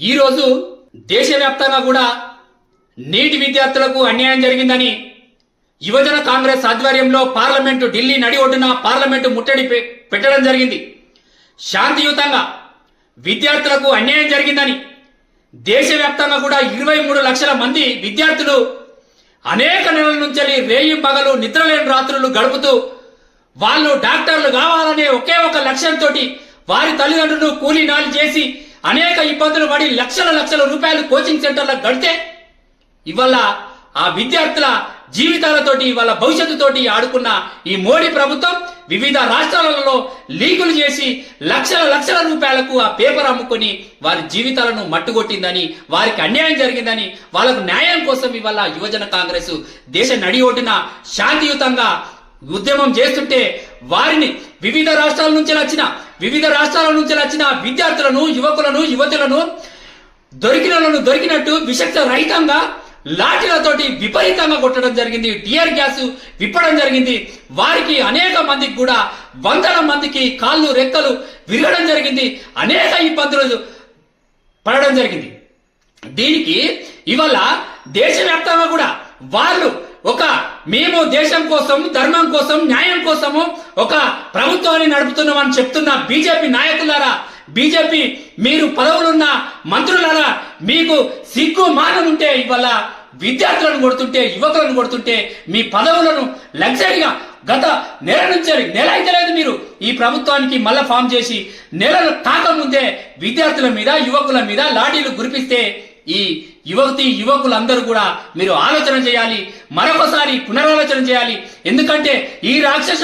ఈరోజు దేశవ్యాప్తంగా కూడా నీటి విద్యార్థులకు అన్యాయం జరిగిందని యువజన కాంగ్రెస్ ఆధ్వర్యంలో పార్లమెంటు ఢిల్లీ నడి ఒడ్డున పార్లమెంటు ముట్టడి పెట్టడం జరిగింది. శాంతియుతంగా విద్యార్థులకు అన్యాయం జరిగిందని దేశవ్యాప్తంగా కూడా 23 లక్షల మంది విద్యార్థులు అనేక నెలల నుంచి రేయి పగలు నిద్రలేని రాత్రులు గడుపుతూ వాళ్ళు డాక్టర్లు కావాలనే ఒకే ఒక లక్ష్యంతో వారి తల్లిదండ్రులు కూలీ నాలు చేసి అనేక ఇబ్బందులు పడి లక్షల రూపాయలు కోచింగ్ సెంటర్లకు గడితే ఇవాళ ఆ విద్యార్థుల జీవితాలతోటి వాళ్ళ భవిష్యత్తుతోటి ఆడుకున్న ఈ మోడీ ప్రభుత్వం వివిధ రాష్ట్రాలలో లీకులు చేసి లక్షల రూపాయలకు ఆ పేపర్ అమ్ముకొని వారి జీవితాలను మట్టుకొట్టిందని, వారికి అన్యాయం జరిగిందని, వాళ్ళకు న్యాయం కోసం ఇవాళ యువజన కాంగ్రెస్ దేశ నడి ఒడ్డున శాంతియుతంగా ఉద్యమం చేస్తుంటే వారిని వివిధ రాష్ట్రాల నుంచి వచ్చిన విద్యార్థులను, యువకులను, యువతులను దొరికినట్టు విషక్త రహితంగా లాఠీలతోటి విపరీతంగా కొట్టడం జరిగింది. టియర్ గ్యాస్ విప్పడం జరిగింది. వారికి అనేక మందికి కూడా వందల మందికి కాళ్ళు రెక్కలు విరగడం జరిగింది. అనేక ఇబ్బందులు పడడం జరిగింది. దీనికి ఇవాళ దేశవ్యాప్తంగా కూడా వాళ్ళు మేము దేశం కోసం, ధర్మం కోసం, న్యాయం కోసము ఒక ప్రభుత్వాన్ని నడుపుతున్నామని చెప్తున్న బీజేపీ నాయకులారా, బీజేపీ మీరు పదవులున్న మంత్రులారా, మీకు సిగ్గు మానం ఉంటే ఇవాళ విద్యార్థులను కొడుతుంటే, యువకులను కొడుతుంటే, మీ పదవులను లగ్జరీగా గత నెల అయితే లేదు మీరు ఈ ప్రభుత్వానికి మళ్ళా ఫామ్ చేసి నెలలు కాకముందే విద్యార్థుల మీద, యువకుల మీద లాఠీలు గురిపిస్తే ఈ యువకులందరూ కూడా మీరు ఆలోచన చేయాలి, మరొకసారి పునరాలోచన చేయాలి. ఎందుకంటే ఈ రాక్షస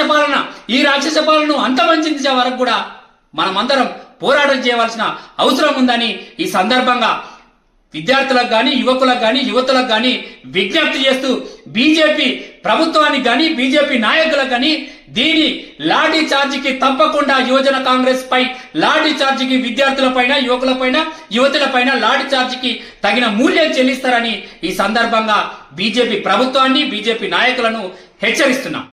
పాలనను అంతమందించే వరకు కూడా మనమందరం పోరాటం చేయవలసిన అవసరం ఉందని ఈ సందర్భంగా విద్యార్థులకు కానీ, యువకులకు కానీ, యువతులకు కానీ విజ్ఞప్తి చేస్తూ బీజేపీ ప్రభుత్వానికి కానీ, బీజేపీ నాయకులకు కానీ దీని లాఠీ చార్జికి తప్పకుండా యువజన కాంగ్రెస్ పై లాఠీ చార్జికి విద్యార్థుల పైన, యువకుల పైన, యువతుల పైన లాఠీ చార్జికి తగిన మూల్యం చెల్లిస్తారని ఈ సందర్భంగా బీజేపీ ప్రభుత్వాన్ని, బీజేపీ నాయకులను హెచ్చరిస్తున్నాం.